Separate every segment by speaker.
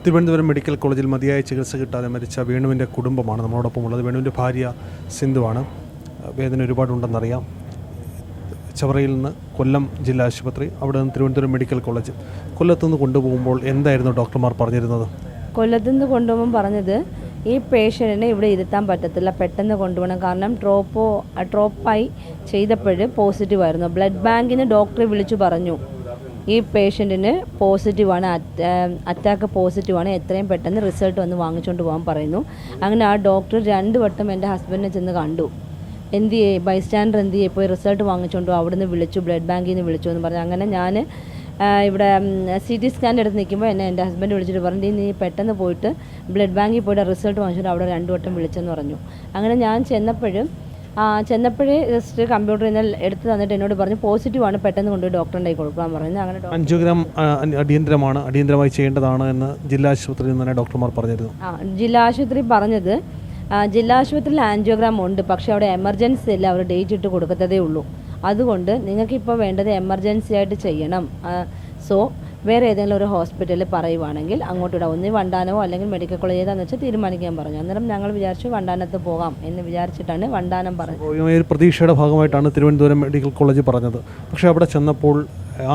Speaker 1: Thiruvananthapuram medical കോളേജിൽ മതിയായ ചികിത്സ കിട്ടാതെ മരിച്ച വേണുവിൻ്റെ കുടുംബമാണ് നമ്മളോടൊപ്പം ഉള്ളത്. വേണുവിൻ്റെ ഭാര്യ സിന്ധുവാണ്. വേദന ഒരുപാടുണ്ടെന്നറിയാം. ചവറയിൽ നിന്ന് കൊല്ലം ജില്ലാ ആശുപത്രി, അവിടെ നിന്ന് തിരുവനന്തപുരം മെഡിക്കൽ കോളേജ്. കൊല്ലത്തുനിന്ന് കൊണ്ടുപോകുമ്പോൾ എന്തായിരുന്നു ഡോക്ടർമാർ പറഞ്ഞിരുന്നത്?
Speaker 2: കൊല്ലത്തുനിന്ന് കൊണ്ടുപോകുമ്പോൾ പറഞ്ഞത് ഈ പേഷ്യൻറ്റിനെ ഇവിടെ ഇരുത്താൻ പറ്റത്തില്ല, പെട്ടെന്ന് കൊണ്ടുപോകണം. കാരണം ഡ്രോപ്പായി ചെയ്തപ്പോൾ പോസിറ്റീവായിരുന്നു. ബ്ലഡ് ബാങ്കിന് ഡോക്ടറെ വിളിച്ചു പറഞ്ഞു ഈ പേഷ്യൻറ്റിന് പോസിറ്റീവാണ്, അറ്റാക്ക് പോസിറ്റീവാണ്, എത്രയും പെട്ടെന്ന് റിസൾട്ട് വന്ന് വാങ്ങിച്ചുകൊണ്ട് പോകാൻ പറയുന്നു. അങ്ങനെ ആ ഡോക്ടർ 2 വട്ടം എൻ്റെ ഹസ്ബൻഡിനെ ചെന്ന് കണ്ടു. എന്ത് ചെയ്യേ ബൈസ്റ്റാൻഡർ എന്ത് ചെയ്യേ പോയി റിസൾട്ട് വാങ്ങിച്ചുകൊണ്ടു, അവിടെ നിന്ന് വിളിച്ചു, ബ്ലഡ് ബാങ്കിൽ നിന്ന് വിളിച്ചു എന്ന് പറഞ്ഞു. അങ്ങനെ ഞാൻ ഇവിടെ CT സ്കാൻ എടുത്ത് നിൽക്കുമ്പോൾ എൻ്റെ ഹസ്ബൻഡ് വിളിച്ചിട്ട് പറഞ്ഞു, നീ പെട്ടെന്ന് പോയിട്ട് ബ്ലഡ് ബാങ്കിൽ പോയിട്ട് റിസൾട്ട് വാങ്ങിച്ചിട്ട് അവിടെ 2 വട്ടം വിളിച്ചെന്ന് പറഞ്ഞു. അങ്ങനെ ഞാൻ ചെന്നപ്പോഴേ ജസ്റ്റ് കമ്പ്യൂട്ടറിൽ നിന്ന് എടുത്ത് തന്നിട്ട് എന്നോട് പറഞ്ഞു പോസിറ്റീവാണ്, പെട്ടെന്ന് കൊണ്ടുപോയി ഡോക്ടറിൻ്റെ കൊടുക്കാൻ പറയുന്നത്. അങ്ങനെ
Speaker 1: ആൻജിയോഗ്രാം അടിയന്തരമായി ചെയ്യേണ്ടതാണ് എന്ന് ജില്ലാ ആശുപത്രിയിൽ നിന്ന് തന്നെ ഡോക്ടർമാർ പറഞ്ഞിരുന്നു.
Speaker 2: ജില്ലാ ആശുപത്രി പറഞ്ഞത് ജില്ലാ ആശുപത്രിയിൽ ആൻജിയോഗ്രാം ഉണ്ട്, പക്ഷേ അവിടെ എമർജൻസി അല്ല, അവർ ഡേറ്റ് ഇട്ട് കൊടുക്കത്തതേ ഉള്ളൂ. അതുകൊണ്ട് നിങ്ങൾക്കിപ്പോൾ വേണ്ടത് എമർജൻസി ആയിട്ട് ചെയ്യണം. സോ വേറെ ഏതെങ്കിലും ഒരു ഹോസ്പിറ്റലിൽ പറയുവാണെങ്കിൽ അങ്ങോട്ട് വിടാം, ഒന്ന് വണ്ടാനമോ അല്ലെങ്കിൽ മെഡിക്കൽ കോളേജ് ഏതാണെന്ന് വെച്ചാൽ തീരുമാനിക്കാൻ പറഞ്ഞു. അന്നേരം ഞങ്ങൾ വിചാരിച്ചു വണ്ടാനത്ത് പോകാം എന്ന് വിചാരിച്ചിട്ടാണ് വണ്ടാനം പറഞ്ഞത്.
Speaker 1: പ്രതീക്ഷയുടെ ഭാഗമായിട്ടാണ് തിരുവനന്തപുരം മെഡിക്കൽ കോളേജ് പറഞ്ഞത്. പക്ഷേ അവിടെ ചെന്നപ്പോൾ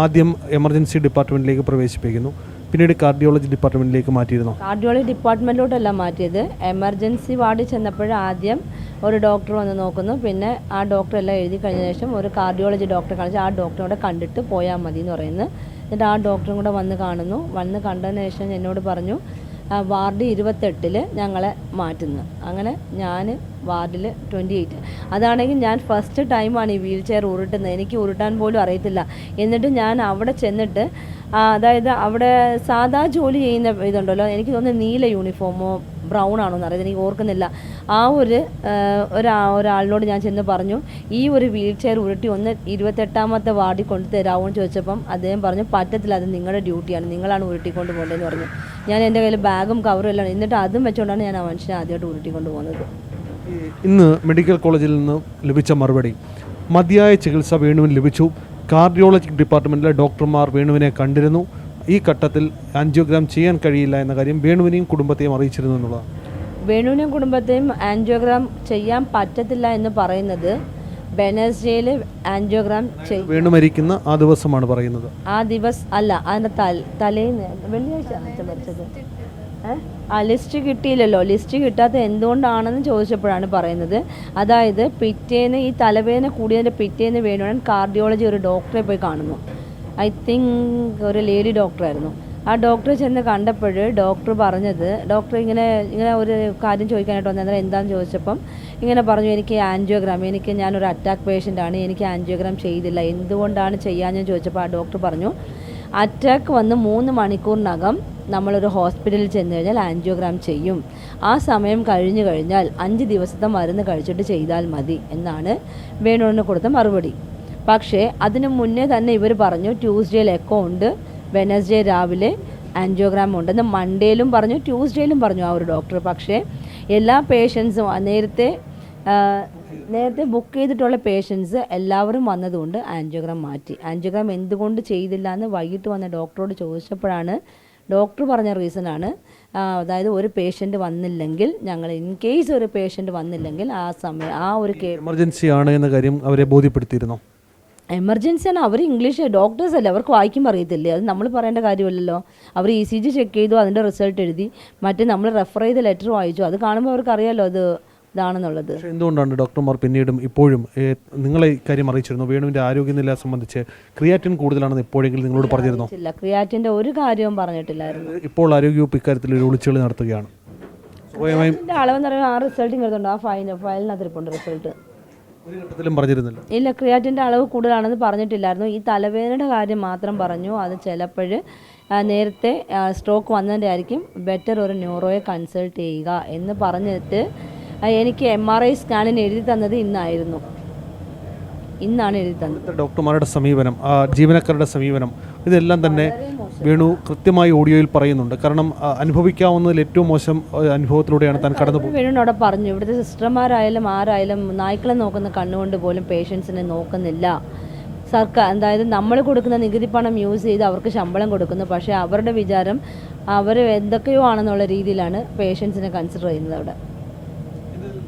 Speaker 1: ആദ്യം എമർജൻസി ഡിപ്പാർട്ട്മെൻറ്റിലേക്ക് പ്രവേശിപ്പിക്കുന്നു, പിന്നീട് കാർഡിയോളജി ഡിപ്പാർട്ട്മെൻറ്റിലേക്ക് മാറ്റിയിരുന്നു.
Speaker 2: കാർഡിയോളജി ഡിപ്പാർട്ട്മെൻറ്റിലോട്ടല്ല മാറ്റിയത്, എമർജൻസി വാർഡിൽ ചെന്നപ്പോൾ ആദ്യം ഒരു ഡോക്ടർ വന്ന് നോക്കുന്നു, പിന്നെ ആ ഡോക്ടർ എല്ലാം എഴുതി കഴിഞ്ഞ ശേഷം ഒരു കാർഡിയോളജി ഡോക്ടറെ കാണിച്ച് ആ ഡോക്ടറോടെ കണ്ടിട്ട് പോയാൽ മതി എന്ന് പറയുന്നത്. എന്നിട്ട് ആ ഡോക്ടറും കൂടെ വന്ന് കാണുന്നു. വന്ന് കണ്ടതിന് ശേഷം എന്നോട് പറഞ്ഞു വാർഡ് 28 ഞങ്ങളെ മാറ്റുന്നു. അങ്ങനെ ഞാൻ വാർഡിൽ 28. അതാണെങ്കിൽ ഞാൻ ഫസ്റ്റ് ടൈമാണ് ഈ വീൽ ചെയർ ഉരുട്ടുന്നത്, എനിക്ക് ഉരുട്ടാൻ പോലും അറിയത്തില്ല. എന്നിട്ട് ഞാൻ അവിടെ ചെന്നിട്ട് അതായത് അവിടെ സാധാ ജോലി ചെയ്യുന്ന ഇതുണ്ടല്ലോ, എനിക്ക് തോന്നുന്നു നീല യൂണിഫോമോ ബ്രൗൺ ആണോ എന്ന് അറിയാം, എനിക്ക് ഓർക്കുന്നില്ല. ആ ഒരാളിനോട് ഞാൻ ചെന്ന് പറഞ്ഞു ഈ ഒരു വീൽ ചെയർ ഉരുട്ടി ഒന്ന് 28ാമത്തെ വാർഡിൽ കൊണ്ട് തരാമോ എന്ന് ചോദിച്ചപ്പം അദ്ദേഹം പറഞ്ഞു പറ്റത്തില്ല, അത് നിങ്ങളുടെ ഡ്യൂട്ടിയാണ്, നിങ്ങളാണ് ഉരുട്ടിക്കൊണ്ട് പോകേണ്ടതെന്ന് പറഞ്ഞു. ഞാൻ എൻ്റെ കയ്യിൽ ബാഗും കവറും എല്ലാം, എന്നിട്ട് അതും വെച്ചുകൊണ്ടാണ് ഞാൻ ആ മനുഷ്യനെ ആദ്യമായിട്ട് ഉരുട്ടിക്കൊണ്ട് പോകുന്നത്.
Speaker 1: ഇന്ന് മെഡിക്കൽ കോളേജിൽ നിന്ന് ലഭിച്ച മറുപടി, മതിയായ ചികിത്സ വേണുവിന് ലഭിച്ചു. കാർഡിയോളജി ഡിപ്പാർട്ട്മെൻറ്റിലെ ഡോക്ടർമാർ വേണുവിനെ കണ്ടിരുന്നു. ഈ ഘട്ടത്തിൽ ആൻജിയോഗ്രാം ചെയ്യാൻ കഴിയില്ല എന്ന കാര്യം വേണുവിനെയും കുടുംബത്തെയും അറിയിച്ചിരുന്നു എന്നുള്ളതാണ്.
Speaker 2: വേണുവിനെയും കുടുംബത്തെയും ആൻജിയോഗ്രാം ചെയ്യാൻ പറ്റത്തില്ല എന്ന് പറയുന്നത് വെനസ്ഡേയിൽ ആൻജിയോഗ്രാം
Speaker 1: വേണു മരിക്കുന്ന ആ ദിവസമാണ് പറയുന്നത്.
Speaker 2: ആ ദിവസം അല്ല, അതിൻ്റെ തലേന്ന് വെള്ളിയാഴ്ച മരിച്ചത്. ലിസ്റ്റ് കിട്ടിയില്ലല്ലോ. ലിസ്റ്റ് കിട്ടാത്ത എന്തുകൊണ്ടാണെന്ന് ചോദിച്ചപ്പോഴാണ് പറയുന്നത്, അതായത് പിറ്റേന്ന് ഈ തലവേദന കൂടിയതിൻ്റെ പിറ്റേന്ന് വേണുവൻ കാർഡിയോളജി ഒരു ഡോക്ടറെ പോയി കാണുന്നു. ഐ തിങ്ക് ഒരു ലേഡി ഡോക്ടറായിരുന്നു. ആ ഡോക്ടറെ ചെന്ന് കണ്ടപ്പോൾ ഡോക്ടർ പറഞ്ഞത്, ഡോക്ടർ ഇങ്ങനെ ഒരു കാര്യം ചോദിക്കാനായിട്ട് വന്നത് എന്താണെന്ന് ചോദിച്ചപ്പം ഇങ്ങനെ പറഞ്ഞു, എനിക്ക് ആൻജിയോഗ്രാം, ഞാനൊരു അറ്റാക്ക് പേഷ്യൻ്റാണ്, എനിക്ക് ആൻജിയോഗ്രാം ചെയ്തില്ല, എന്തുകൊണ്ടാണ് ചെയ്യാമെന്ന് ചോദിച്ചപ്പോൾ ആ ഡോക്ടർ പറഞ്ഞു അറ്റാക്ക് വന്ന് 3 മണിക്കൂറിനകം നമ്മളൊരു ഹോസ്പിറ്റലിൽ ചെന്ന് കഴിഞ്ഞാൽ ആൻജിയോഗ്രാം ചെയ്യും, ആ സമയം കഴിഞ്ഞു കഴിഞ്ഞാൽ 5 ദിവസത്തെ മരുന്ന് കഴിച്ചിട്ട് ചെയ്താൽ മതി എന്നാണ് വേണുവിന് കൊടുത്ത മറുപടി. പക്ഷേ അതിന് മുന്നേ തന്നെ ഇവർ പറഞ്ഞു ട്യൂസ്ഡേയിൽ എക്കോ ഉണ്ട്, വെനസ്ഡേ രാവിലെ ആൻജിയോഗ്രാം ഉണ്ടെന്ന് മൺഡേയിലും പറഞ്ഞു, ട്യൂസ്ഡേയിലും പറഞ്ഞു ആ ഒരു ഡോക്ടർ. പക്ഷേ എല്ലാ പേഷ്യൻസും നേരത്തെ ബുക്ക് ചെയ്തിട്ടുള്ള പേഷ്യൻസ് എല്ലാവരും വന്നതുകൊണ്ട് ആൻജിയോഗ്രാം മാറ്റി. ആൻജിയോഗ്രാം എന്തുകൊണ്ട് ചെയ്തില്ല എന്ന് വൈകിട്ട് വന്ന ഡോക്ടറോട് ചോദിച്ചപ്പോഴാണ് ഡോക്ടർ പറഞ്ഞ റീസണാണ്, അതായത് ഒരു പേഷ്യൻ്റ് വന്നില്ലെങ്കിൽ ഞങ്ങൾ ഇൻ കേസ് ഒരു പേഷ്യൻ്റ് വന്നില്ലെങ്കിൽ ആ സമയം ആ ഒരു
Speaker 1: എമർജൻസി ആണ് എന്ന കാര്യം അവരെ ബോധ്യപ്പെടുത്തിയിരുന്നു.
Speaker 2: എമർജൻസിയാണ്, അവർ ഇംഗ്ലീഷ് ഡോക്ടേഴ്സ് അല്ലേ, അവർക്ക് വായിക്കും അറിയത്തില്ലേ, അത് നമ്മൾ പറയേണ്ട കാര്യമല്ലല്ലോ. അവർ ECG ചെക്ക് ചെയ്തു, അതിൻ്റെ റിസൾട്ട് എഴുതി, മറ്റേ നമ്മൾ റെഫർ ചെയ്ത ലെറ്റർ വായിച്ചു, അത് കാണുമ്പോൾ അവർക്ക് അറിയാമല്ലോ അത് ഇതാണെന്നുള്ളത്.
Speaker 1: എന്തുകൊണ്ടാണ് ഡോക്ടർമാർ പിന്നീടും ഇപ്പോഴും നിങ്ങളെ കാര്യം അറിയിച്ചിരുന്നു? വേണുവിൻ്റെ ആരോഗ്യനില സംബന്ധിച്ച് ക്രിയാറ്റിൻ കൂടുതലാണെന്ന് എപ്പോഴെങ്കിലും നിങ്ങളോട് പറഞ്ഞിരുന്നു?
Speaker 2: ഇല്ല, ക്രിയാറ്റിൻ്റെ ഒരു കാര്യവും പറഞ്ഞിട്ടില്ലായിരുന്നു.
Speaker 1: ഇപ്പോൾ ആരോഗ്യവകുപ്പ് ഇക്കാര്യത്തിൽ ഒരു ഒളിച്ചുകളി നടത്തുകയാണ്.
Speaker 2: അളവെന്ന് പറയുമ്പോൾ ആ റിസൾട്ട് ഇങ്ങോട്ടുണ്ട്, ആ ഫയലിനകത്ത് ഇരിപ്പുണ്ട് റിസൾട്ട്.
Speaker 1: ഒരു ഘട്ടത്തിലും പറഞ്ഞിരുന്നില്ല.
Speaker 2: ഇല്ല, ക്രിയാറ്റിൻ്റെ അളവ് കൂടുതലാണെന്ന് പറഞ്ഞിട്ടില്ലായിരുന്നു. ഈ തലവേദനയുടെ കാര്യം മാത്രം പറഞ്ഞു. അത് ചിലപ്പോൾ നേരത്തെ സ്ട്രോക്ക് വന്നതിൻ്റെ ആയിരിക്കും, ബെറ്റർ ഒരു ന്യൂറോയെ കൺസൾട്ട് ചെയ്യുക എന്ന് പറഞ്ഞിട്ട് എനിക്ക് MRI സ്കാനിന് എഴുതി തന്നത് ഇന്നാണ് എഴുതി തന്നത്.
Speaker 1: ഡോക്ടർമാരുടെ സമീപനം, ജീവനക്കാരുടെ സമീപനം, ഇതെല്ലാം തന്നെ വേണു കൃത്യമായി ഓഡിയോയിൽ പറയുന്നുണ്ട്. കാരണം അനുഭവിക്കാവുന്നതിൽ ഏറ്റവും മോശം അനുഭവത്തിലൂടെയാണ് താൻ കടന്നു പോകുന്നത്.
Speaker 2: വേണുവിനോട് പറഞ്ഞു, ഇവിടുത്തെ സിസ്റ്റർമാരായാലും ആരായാലും നായ്ക്കളെ നോക്കുന്ന കണ്ണുകൊണ്ട് പോലും പേഷ്യൻസിനെ നോക്കുന്നില്ല, സർക്കാർ, അതായത് നമ്മൾ കൊടുക്കുന്ന നികുതി പണം യൂസ് ചെയ്ത് അവർക്ക് ശമ്പളം കൊടുക്കുന്നു. പക്ഷേ അവരുടെ വിചാരം അവർ എന്തൊക്കെയോ ആണെന്നുള്ള രീതിയിലാണ് പേഷ്യൻസിനെ കൺസിഡർ ചെയ്യുന്നത്. അവിടെ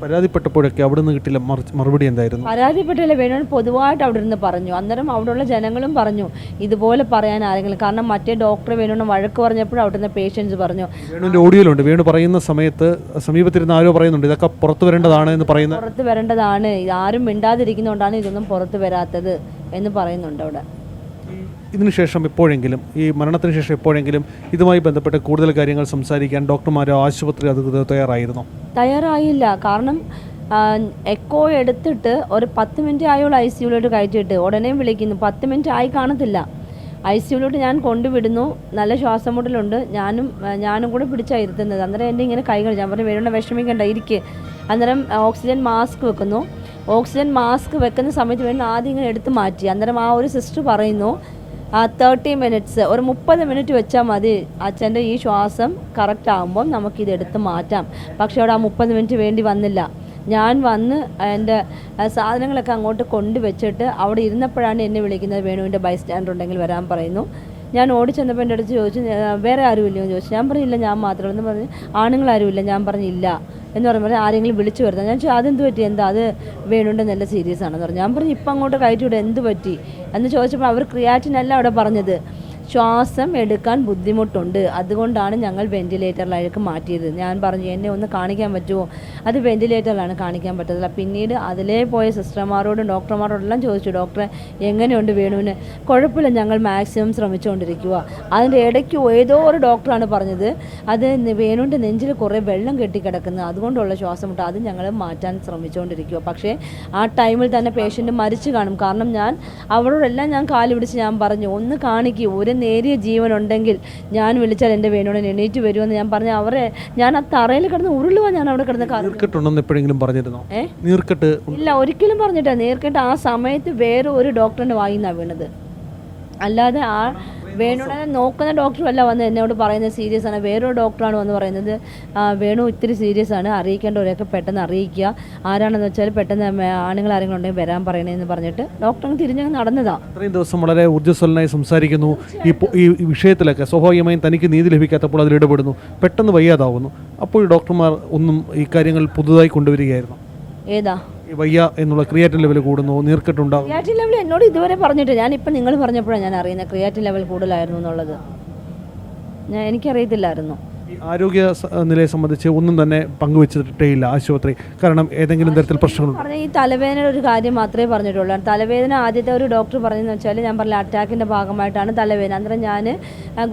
Speaker 1: പരാതിപ്പെട്ടപ്പോഴൊക്കെ അവിടെ നിന്ന് കിട്ടില്ല മറുപടി എന്തായിരുന്നു?
Speaker 2: പരാതിപ്പെട്ടില്ല, വേണു പൊതുവായിട്ട് അവിടെ നിന്ന് പറഞ്ഞു. അന്നേരം അവിടെയുള്ള ജനങ്ങളും പറഞ്ഞു ഇതുപോലെ പറയാൻ ആരെങ്കിലും, കാരണം മറ്റേ ഡോക്ടർ വേണു വഴക്ക് പറഞ്ഞപ്പോൾ അവിടെ നിന്ന് പേഷ്യൻസ് പറഞ്ഞു.
Speaker 1: വേണുവിൻ്റെ ഓഡിയോയിലുണ്ട്, വേണു പറയുന്ന സമയത്ത് സമീപത്തിരുന്ന് ആരോ പറയുന്നുണ്ട് ഇതൊക്കെ പുറത്തു വരേണ്ടതാണ് എന്ന് പറയുന്നത്.
Speaker 2: പുറത്ത് വരേണ്ടതാണ്, ആരും മിണ്ടാതിരിക്കുന്നതുകൊണ്ടാണ് ഇതൊന്നും പുറത്ത് വരാത്തത് എന്ന് പറയുന്നുണ്ട് അവിടെ.
Speaker 1: ഇതിനുശേഷം എപ്പോഴെങ്കിലും, ഈ മരണത്തിന് ശേഷം എപ്പോഴെങ്കിലും ഇതുമായി ബന്ധപ്പെട്ട് കൂടുതൽ കാര്യങ്ങൾ സംസാരിക്കാൻ ഡോക്ടർമാരോ ആശുപത്രി അധികൃതർ തയ്യാറായിരുന്നോ?
Speaker 2: തയ്യാറായില്ല. കാരണം എക്കോ എടുത്തിട്ട് ഒരു 10 മിനിറ്റ് ആയുള്ള ICUലോട്ട് കയറ്റിയിട്ട് ഉടനെ വിളിക്കുന്നു. 10 മിനിറ്റ് ആയി കാണത്തില്ല. ICUലോട്ട് ഞാൻ കൊണ്ടുവിടുന്നു. നല്ല ശ്വാസം മുട്ടലുണ്ട്. ഞാനും കൂടെ പിടിച്ചാണ് ഇരുത്തുന്നത്. അന്നേരം എൻ്റെ ഇങ്ങനെ കൈകൾ, ഞാൻ പറഞ്ഞു വേണ്ട വിഷമിക്കണ്ട ഇരിക്കുക. അന്നേരം ഓക്സിജൻ മാസ്ക് വെക്കുന്നു. ഓക്സിജൻ മാസ്ക് വെക്കുന്ന സമയത്ത് വേണ്ട ആദ്യം ഇങ്ങനെ എടുത്ത് മാറ്റി. അന്നേരം ആ ഒരു സിസ്റ്റർ പറയുന്നു 30 മിനിറ്റ്സ്, ഒരു 30 മിനിറ്റ് വെച്ചാൽ മതി അച്ഛൻ്റെ ഈ ശ്വാസം കറക്റ്റ് ആകുമ്പോൾ നമുക്കിത് എടുത്ത് മാറ്റാം. പക്ഷേ അവിടെ ആ 30 മിനിറ്റ് വേണ്ടി വന്നില്ല. ഞാൻ വന്ന് എൻ്റെ സാധനങ്ങളൊക്കെ അങ്ങോട്ട് കൊണ്ടുവച്ചിട്ട് അവിടെ ഇരുന്നപ്പോഴാണ് എന്നെ വിളിക്കുന്നത്, വേണുവിൻ്റെ ബൈസ്റ്റാൻഡർ ഉണ്ടെങ്കിൽ വരാൻ പറയുന്നു. ഞാൻ ഓടി ചെന്നപ്പോൾ എൻ്റെ അടുത്ത് ചോദിച്ചു വേറെ ആരുമില്ലയോ എന്ന് ചോദിച്ചു. ഞാൻ പറഞ്ഞില്ല, ഞാൻ മാത്രമേ എന്ന് പറഞ്ഞ്. ആണുങ്ങളാരുമില്ല? ഞാൻ പറഞ്ഞില്ല എന്ന് പറയുമ്പോൾ ആരെങ്കിലും വിളിച്ചു വരുന്നത്. ഞാൻ ചോദിച്ചു അതെന്ത് പറ്റി, എന്താ അത് വേണുണ്ട് നല്ല സീരിയസ് ആണെന്ന് പറഞ്ഞു. ഞാൻ പറഞ്ഞു ഇപ്പം അങ്ങോട്ട് കയറ്റിവിടെ എന്ത് പറ്റി എന്ന് ചോദിച്ചപ്പോൾ അവർ ക്രിയാറ്റിനല്ല അവിടെ പറഞ്ഞത്, ശ്വാസം എടുക്കാൻ ബുദ്ധിമുട്ടുണ്ട്, അതുകൊണ്ടാണ് ഞങ്ങൾ വെന്റിലേറ്ററിലേക്ക് മാറ്റിയത്. ഞാൻ പറഞ്ഞു എന്നെ ഒന്ന് കാണിക്കാൻ പറ്റുമോ? അത് വെന്റിലേറ്ററിലാണ്, കാണിക്കാൻ പറ്റത്തില്ല. പിന്നീട് അതിലേ പോയ സിസ്റ്റർമാരോടും ഡോക്ടർമാരോടെല്ലാം ചോദിച്ചു ഡോക്ടറെ എങ്ങനെയുണ്ട് വേണുവിന്? കുഴപ്പമില്ല, ഞങ്ങൾ മാക്സിമം ശ്രമിച്ചുകൊണ്ടിരിക്കുക. അതിൻ്റെ ഇടയ്ക്ക് ഏതോ ഒരു ഡോക്ടറാണ് പറഞ്ഞത് അത് വേണുവിൻ്റെ നെഞ്ചിൽ കുറേ വെള്ളം കെട്ടിക്കിടക്കുന്നു, അതുകൊണ്ടുള്ള ശ്വാസം മുട്ട, അത് ഞങ്ങൾ മാറ്റാൻ ശ്രമിച്ചുകൊണ്ടിരിക്കുക. പക്ഷേ ആ ടൈമിൽ തന്നെ പേഷ്യൻ്റ് മരിച്ചു കാണും. കാരണം ഞാൻ അവരോടെല്ലാം ഞാൻ കാല് പിടിച്ച് ഞാൻ പറഞ്ഞു ഒന്ന് കാണിക്കൂ, ഒരു നേരിയ ജീവനുണ്ടെങ്കിൽ ഞാൻ വിളിച്ചാൽ എൻ്റെ വേണുവിനെ എണീറ്റ് വരുമെന്ന് ഞാൻ പറഞ്ഞു. ഞാൻ ആ തറയിൽ കിടന്ന് ഉരുളുവാ, ഞാൻ അവിടെ കിടന്ന്
Speaker 1: എപ്പോഴെങ്കിലും പറഞ്ഞിരുന്നോ? നീർക്കെട്ട്
Speaker 2: ഇല്ല, ഒരിക്കലും പറഞ്ഞിട്ടാ. നീർക്കെട്ട് ആ സമയത്ത് വേറെ ഒരു ഡോക്ടറിൻ്റെ വായിന്നാണ് വീണത്. അല്ലാതെ ആ വേണുവിനെ നോക്കുന്ന ഡോക്ടറല്ല വന്ന് എന്നോട് പറയുന്നത് സീരിയസ് ആണ്. വേറൊരു ഡോക്ടറാണ് വന്ന് പറയുന്നത് വേണു ഇത്തിരി സീരിയസ് ആണ്, അറിയിക്കേണ്ടവരെയൊക്കെ പെട്ടെന്ന് അറിയിക്കുക, ആരാണെന്ന് വെച്ചാൽ പെട്ടെന്ന് ആണുങ്ങൾ ആരെങ്കിലും ഉണ്ടെങ്കിൽ വരാൻ പറയണേന്ന് പറഞ്ഞിട്ട് ഡോക്ടർ തിരിഞ്ഞങ്ങ് നടന്നതാണ്.
Speaker 1: ഇത്രയും ദിവസം വളരെ ഊർജ്ജസ്വലനായി സംസാരിക്കുന്നു. ഈ വിഷയത്തിലൊക്കെ സ്വാഭാവികമായും തനിക്ക് നീതി ലഭിക്കാത്തപ്പോൾ അതിൽ ഇടപെടുന്നു, പെട്ടെന്ന് വയ്യാതാവുന്നു. അപ്പോൾ ഡോക്ടർമാർ ഒന്നും ഈ കാര്യങ്ങൾ പുതുതായി കൊണ്ടുവരികയായിരുന്നു.
Speaker 2: ഏതാ
Speaker 1: വയ്യ എന്നുള്ള ക്രിയാറ്റിൻ ലെവൽ കൂടുന്നു, നീർക്കെട്ടുണ്ടാകും.
Speaker 2: ക്രിയാറ്റിൻ ലെവൽ എന്നോട് ഇതുവരെ പറഞ്ഞിട്ട്, ഞാനിപ്പോൾ നിങ്ങൾ പറഞ്ഞപ്പോഴാണ് ഞാൻ അറിയുന്നത് ക്രിയാറ്റിൻ ലെവൽ കൂടുതലായിരുന്നു എന്നുള്ളത്. എനിക്കറിയത്തില്ലായിരുന്നു.
Speaker 1: ആരോഗ്യ നിലയെ സംബന്ധിച്ച് ഒന്നും തന്നെ പങ്കുവെച്ചിട്ടേയില്ല ആശുപത്രി, കാരണം ഏതെങ്കിലും തരത്തിൽ പ്രശ്നങ്ങളുണ്ട്.
Speaker 2: പറഞ്ഞ ഈ തലവേദനയുടെ ഒരു കാര്യം മാത്രമേ പറഞ്ഞിട്ടുള്ളൂ. തലവേദന ആദ്യത്തെ ഒരു ഡോക്ടർ പറഞ്ഞതെന്ന് വെച്ചാൽ ഞാൻ പറഞ്ഞ അറ്റാക്കിൻ്റെ ഭാഗമായിട്ടാണ് തലവേദന. അന്നേരം ഞാൻ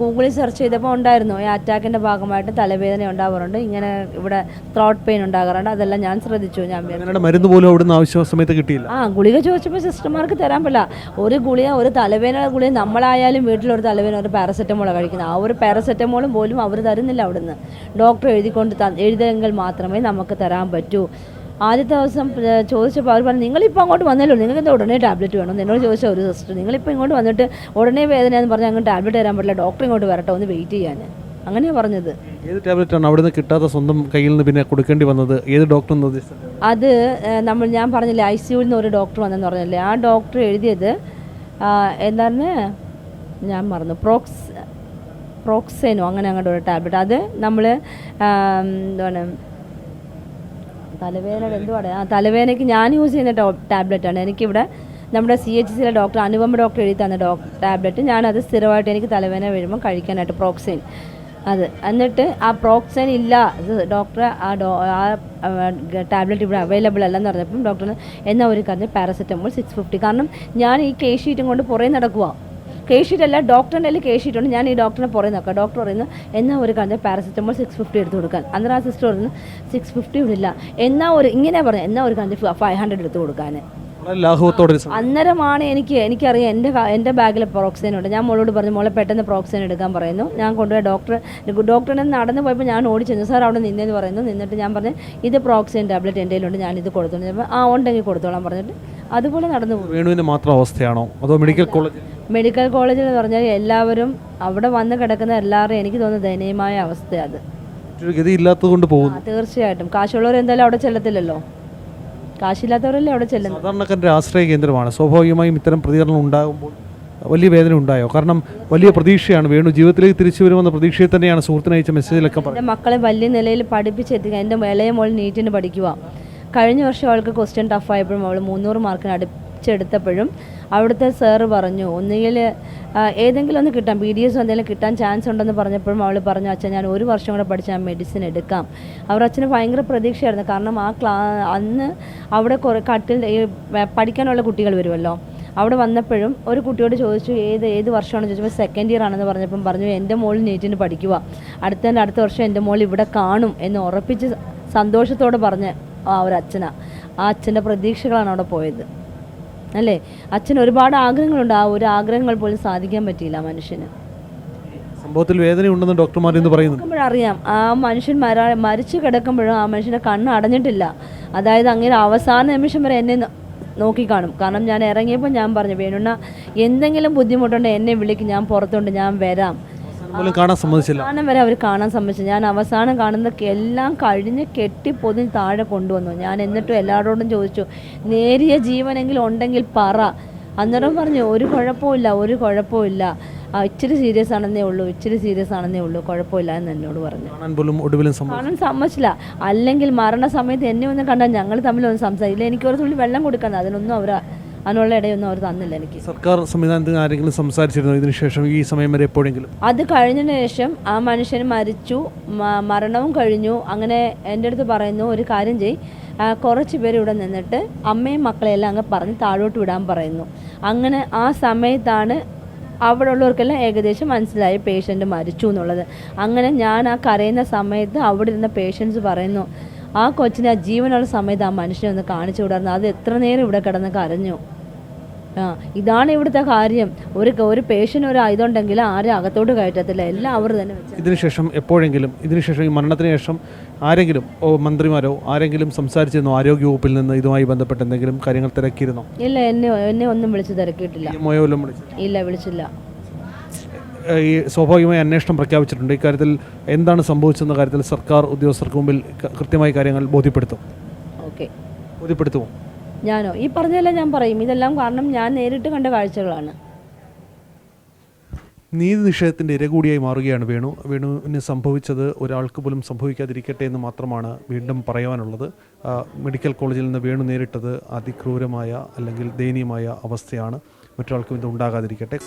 Speaker 2: ഗൂഗിളിൽ സെർച്ച് ചെയ്തപ്പോൾ ഉണ്ടായിരുന്നു ഈ അറ്റാക്കിൻ്റെ ഭാഗമായിട്ട് തലവേദന ഉണ്ടാവാറുണ്ട്, ഇങ്ങനെ ഇവിടെ ത്രോട്ട് പെയിൻ ഉണ്ടാകാറുണ്ട്. അതെല്ലാം ഞാൻ ശ്രദ്ധിച്ചു. ഞാൻ
Speaker 1: മരുന്ന് പോലും അവിടുന്ന് ആവശ്യ സമയത്ത് കിട്ടിയില്ല.
Speaker 2: ഗുളിക ചോദിച്ചപ്പോൾ സിസ്റ്റർമാർക്ക് തരാൻ പറ്റില്ല. ഒരു ഗുളിക, ഒരു തലവേദന ഗുളിക നമ്മളായാലും വീട്ടിലൊരു തലവേദന ഒരു പാരസെറ്റമോളാണ് കഴിക്കുന്നത്. ആ ഒരു പാരസെറ്റമോളും പോലും അവർ തരുന്നില്ല. അവിടുന്ന് ഡോക്ടർ എഴുതെങ്കിൽ മാത്രമേ നമുക്ക് തരാൻ പറ്റൂ. ആദ്യത്തെ ദിവസം ചോദിച്ചപ്പോൾ അവർ പറഞ്ഞു നിങ്ങളിപ്പോൾ അങ്ങോട്ട് വന്നല്ലോ, നിങ്ങൾക്ക് എന്താ ഉടനെ ടാബ്ലറ്റ് വേണം എന്നോട് ചോദിച്ച ഒരു സിസ്റ്റർ. നിങ്ങളിപ്പോൾ ഇങ്ങോട്ട് വന്നിട്ട് ഉടനെ വേദനയെന്ന് പറഞ്ഞാൽ അങ്ങ് ടാബ്ലറ്റ് തരാൻ പറ്റില്ല, ഡോക്ടർ ഇങ്ങോട്ട് വരട്ടെ ഒന്ന് വെയിറ്റ് ചെയ്യാൻ, അങ്ങനെയാണ് പറഞ്ഞത്.
Speaker 1: ഏത് ടാബ്ലറ്റാണ് അവിടുന്ന് കിട്ടാത്ത സ്വന്തം കയ്യിൽ നിന്ന് പിന്നെ കൊടുക്കേണ്ടി വന്നത്? ഏത് ഡോക്ടർ നിർദ്ദേശിച്ചത്?
Speaker 2: അത് ഞാൻ പറഞ്ഞില്ലേ ICUവിൽ നിന്ന് ഒരു ഡോക്ടർ വന്നെന്ന് പറഞ്ഞില്ലേ, ആ ഡോക്ടർ എഴുതിയത് എന്താണ് ഞാൻ മറന്നു, പ്രോക്സേനോ അങ്ങനെ അങ്ങോട്ട് ഒരു ടാബ്ലറ്റ്. അത് നമ്മൾ എന്താണ് തലവേദനയുടെ എന്തുവാണ് തലവേദനയ്ക്ക് ഞാൻ യൂസ് ചെയ്യുന്ന ടാബ്ലറ്റാണ്. എനിക്കിവിടെ നമ്മുടെ CHCയിലെ ഡോക്ടർ അനുപമ ഡോക്ടർ എഴുതി തന്ന ടാബ്ലറ്റ്, ഞാനത് സ്ഥിരമായിട്ട് എനിക്ക് തലവേദന വരുമ്പോൾ കഴിക്കാനായിട്ട് പ്രോക്സൈൻ അത്. എന്നിട്ട് ആ പ്രോക്സൈൻ ഇല്ല ഡോക്ടർ, ആ ടാബ്ലറ്റ് ഇവിടെ അവൈലബിൾ അല്ലെന്ന് പറഞ്ഞപ്പം ഡോക്ടറിന് എന്നാൽ ഒരു കാര്യം പാരസെറ്റമോൾ 650. കാരണം ഞാൻ ഈ കേസ് ഷീറ്റും കൊണ്ട് പുറകെ നടക്കുക. കേസ് ഷീറ്റല്ല, ഡോക്ടറിൻ്റെ കയ്യിൽ കേസ് ഷീറ്റുണ്ട്. ഞാൻ ഈ ഡോക്ടറിനെ പുറകെ നോക്കാം. ഡോക്ടർ പറയുന്നു എന്നാൽ ഒരു കാര്യം പാരസെറ്റമോൾ 650 എടുത്ത് കൊടുക്കാൻ. അന്നേരം ആ സിസ്റ്റർ പറയുന്നു 650 ഇവിടില്ല, എന്നാൽ ഒരു ഇങ്ങനെ പറഞ്ഞു, എന്നാൽ ഒരു കാര്യം 500 എടുത്ത് കൊടുക്കാൻ. അന്നേരമാണ് എനിക്കറിയാം എൻ്റെ ബാഗിൽ പ്രോക്സൈൻ ഉണ്ട്. ഞാൻ മോളോട് പറഞ്ഞു മോളെ പെട്ടെന്ന് പ്രോക്സൈൻ എടുക്കാൻ പറയുന്നു. ഞാൻ കൊണ്ടുപോയി ഡോക്ടറിനെ നടന്ന് പോയപ്പോൾ ഞാൻ ഓടി ചെന്നു. സാർ അവിടെ നിന്നെന്ന് പറയുന്നു. നിന്നിട്ട് ഞാൻ പറഞ്ഞു ഇത് പ്രോക്സൈൻ ടാബ്ലറ്റ് എൻ്റെ കയ്യിലുണ്ട്, ഞാനിത് കൊടുത്തോളൂ. ഉണ്ടെങ്കിൽ കൊടുത്തോളാം പറഞ്ഞിട്ട് അതുപോലെ നടന്നു പോകും.
Speaker 1: വേണുവിന് മാത്രം അവസ്ഥയാണോ അതോ
Speaker 2: മെഡിക്കൽ കോളേജിൽ എന്ന് പറഞ്ഞാൽ എല്ലാവരും അവിടെ വന്ന് കിടക്കുന്ന എല്ലാവരും എനിക്ക് തോന്നുന്നു ദയനീയമായ അവസ്ഥയാണ് അത്.
Speaker 1: ഗതി ഇല്ലാത്തതുകൊണ്ട് പോകുന്നു.
Speaker 2: തീർച്ചയായിട്ടും കാശുള്ളവർ എന്തായാലും അവിടെ ചെല്ലത്തില്ലല്ലോ. കാശില്ലാത്തവരല്ലേ അവിടെ ചെല്ലുന്നത്.
Speaker 1: സാധാരണക്കാരുടെ ആശ്രയ കേന്ദ്രമാണ്. സ്വാഭാവികമായും ഇത്തരം പ്രതികരണം ഉണ്ടാകുമ്പോൾ വലിയ വേദന ഉണ്ടായോ? കാരണം വലിയ പ്രതീക്ഷയാണ്, വേണു ജീവിതത്തിലേക്ക് തിരിച്ചു വരുമെന്ന പ്രതീക്ഷയിൽ തന്നെയാണ് സുഹൃത്തിന് അയച്ച മെസ്സേജിലൊക്കെ
Speaker 2: എൻ്റെ മക്കളെ വലിയ നിലയിൽ പഠിപ്പിച്ചെത്തിക്കുക. എൻ്റെ ഇളയ മോൾ നീറ്റിന് പഠിക്കുക. കഴിഞ്ഞ വർഷം അവൾക്ക് ക്വസ്റ്റ്യൻ ടഫായപ്പോഴും അവൾ 300 മാർക്കിന് അടുപ്പിച്ചെടുത്തപ്പോഴും അവിടുത്തെ സാറ് പറഞ്ഞു ഒന്നുകിൽ ഏതെങ്കിലും ഒന്ന് കിട്ടാം, BDS എന്തെങ്കിലും കിട്ടാൻ ചാൻസ് ഉണ്ടെന്ന് പറഞ്ഞപ്പോഴും അവൾ പറഞ്ഞു, അച്ഛൻ ഞാൻ 1 വർഷം കൂടെ പഠിച്ചാൽ മെഡിസിൻ എടുക്കാം. അവർ അച്ഛന് ഭയങ്കര പ്രതീക്ഷയായിരുന്നു. കാരണം അന്ന് അവിടെ കുറേ പഠിക്കാനുള്ള കുട്ടികൾ വരുമല്ലോ. അവിടെ വന്നപ്പോഴും ഒരു കുട്ടിയോട് ചോദിച്ചു ഏത് വർഷമാണെന്ന് ചോദിച്ചപ്പോൾ സെക്കൻഡ് ഇയർ ആണെന്ന് പറഞ്ഞപ്പം പറഞ്ഞു എൻ്റെ മോൾ നീറ്റിന് പഠിക്കുക, അടുത്ത വർഷം എൻ്റെ മോൾ ഇവിടെ കാണും എന്ന് ഉറപ്പിച്ച് സന്തോഷത്തോടെ പറഞ്ഞ ഒരു അച്ഛനാണ്. ആ അച്ഛൻ്റെ പ്രതീക്ഷകളാണ് അവിടെ പോയത് അല്ലേ. അച്ഛന് ഒരുപാട് ആഗ്രഹങ്ങളുണ്ട്, ആ ഒരു ആഗ്രഹങ്ങൾ പോലും സാധിക്കാൻ പറ്റിയില്ല ആ മനുഷ്യന്.
Speaker 1: സംഭവത്തിൽ വേദനയുണ്ടെന്ന് ഡോക്ടർമാർ എന്ന് പറയുന്നു.
Speaker 2: അറിയാം, ആ മനുഷ്യൻ മരിച്ചു കിടക്കുമ്പോഴും ആ മനുഷ്യൻ്റെ കണ്ണ് അടഞ്ഞിട്ടില്ല. അതായത് അങ്ങനെ അവസാന നിമിഷം വരെ എന്നെ നോക്കിക്കാണും. കാരണം ഞാൻ ഇറങ്ങിയപ്പോൾ ഞാൻ പറഞ്ഞു, വേണുണ്ണ എന്തെങ്കിലും ബുദ്ധിമുട്ടുണ്ട് എന്നെ വിളിക്കും, ഞാൻ പുറത്തുണ്ട്, ഞാൻ വരാം.
Speaker 1: കാണാൻ സമ്മതിച്ചില്ല.
Speaker 2: അവസാനം വരെ അവർ കാണാൻ സമ്മതിച്ചു. ഞാൻ അവസാനം കാണുന്ന എല്ലാം കഴിഞ്ഞ് കെട്ടിപ്പൊതിഞ്ഞ് താഴെ കൊണ്ടുവന്നു. ഞാൻ എന്നിട്ടും എല്ലാവരോടും ചോദിച്ചു, നേരിയ ജീവനെങ്കിലും ഉണ്ടെങ്കിൽ പറ. അന്നേരം പറഞ്ഞു ഒരു കുഴപ്പമില്ല, ഇച്ചിരി സീരിയസ് ആണെന്നേ ഉള്ളൂ, കുഴപ്പമില്ല എന്ന് എന്നോട് പറഞ്ഞു. കാണാൻ സമ്മതിച്ചില്ല. അല്ലെങ്കിൽ മരണസമയത്ത് എന്നെ ഒന്ന് കണ്ടാൽ ഞങ്ങൾ തമ്മിലൊന്നും സംസാരിക്കില്ല. എനിക്ക് ഒരു തുള്ളി വെള്ളം കൊടുക്കണം, അതിനുള്ള ഇടയൊന്നും അവർ തന്നില്ല എനിക്ക്.
Speaker 1: സർക്കാർ സംവിധാനത്തിൽ ആരെങ്കിലും സംസാരിച്ചിരുന്നു ഇതിനുശേഷം ഈ സമയം വരെ എപ്പോഴെങ്കിലും?
Speaker 2: അത് കഴിഞ്ഞതിന് ശേഷം ആ മനുഷ്യൻ മരിച്ചു, മരണവും കഴിഞ്ഞു. അങ്ങനെ എൻ്റെ അടുത്ത് പറയുന്നു, ഒരു കാര്യം കുറച്ച് പേര് ഇവിടെ നിന്നിട്ട് അമ്മയും മക്കളെല്ലാം അങ്ങ് പറഞ്ഞ് താഴോട്ട് വിടാൻ പറയുന്നു. അങ്ങനെ ആ സമയത്താണ് അവിടെ ഉള്ളവർക്കെല്ലാം ഏകദേശം മനസ്സിലായി പേഷ്യൻ്റ് മരിച്ചു എന്നുള്ളത്. അങ്ങനെ ഞാൻ ആ കരയുന്ന സമയത്ത് അവിടെ ഇരുന്ന പേഷ്യൻസ് പറയുന്നു, ആ കൊച്ചിനെ ആ ജീവനുള്ള സമയത്ത് ആ മനുഷ്യനെ ഒന്ന് കാണിച്ചു വിടായിരുന്നു. അത് എത്ര നേരം ഇവിടെ കിടന്ന് കരഞ്ഞു. ഇതാണ് ഇവിടുത്തെ കാര്യം. ഒരു പേഷ്യൻ്റ് ഒരു ഇതുണ്ടെങ്കിൽ ആരും അകത്തോട്ട് കയറ്റത്തില്ല, എല്ലാം അവർ തന്നെ വെച്ചു.
Speaker 1: ഇതിനുശേഷം ഈ മരണത്തിന് ശേഷം ആരെങ്കിലും മന്ത്രിമാരോ ആരെങ്കിലും സംസാരിച്ചിരുന്നോ ആരോഗ്യവകുപ്പിൽ നിന്ന് ഇതുമായി ബന്ധപ്പെട്ട് എന്തെങ്കിലും കാര്യങ്ങൾ തിരക്കിയിരുന്നോ?
Speaker 2: ഇല്ല, എന്നെ ഒന്നും വിളിച്ച് തിരക്കിയിട്ടില്ല. ഇല്ല, വിളിച്ചില്ല.
Speaker 1: ഈ സ്വാഭാവികമായി അന്വേഷണം പ്രഖ്യാപിച്ചിട്ടുണ്ട്. ഇക്കാര്യത്തിൽ എന്താണ് സംഭവിച്ചെന്ന കാര്യത്തിൽ സർക്കാർ ഉദ്യോഗസ്ഥർക്ക് മുമ്പിൽ കൃത്യമായ കാര്യങ്ങൾ ബോധ്യപ്പെടുത്തുമോ?
Speaker 2: ഞാനോ ഈ പറഞ്ഞതെല്ലാം ഞാൻ പറയും. ഇതെല്ലാം കാരണം ഞാൻ നേരിട്ട് കണ്ട കാഴ്ചകളാണ്.
Speaker 1: നീതി നിഷേധത്തിൻ്റെ ഇര കൂടിയായി മാറുകയാണ് വേണുവിന് സംഭവിച്ചത് ഒരാൾക്ക് പോലും സംഭവിക്കാതിരിക്കട്ടെ എന്ന് മാത്രമാണ് വീണ്ടും പറയാനുള്ളത്. മെഡിക്കൽ കോളേജിൽ നിന്ന് വേണു നേരിട്ടത് അതിക്രൂരമായ അല്ലെങ്കിൽ ദയനീയമായ അവസ്ഥയാണ്. മറ്റൊരാൾക്കും ഇത് ഉണ്ടാകാതിരിക്കട്ടെ.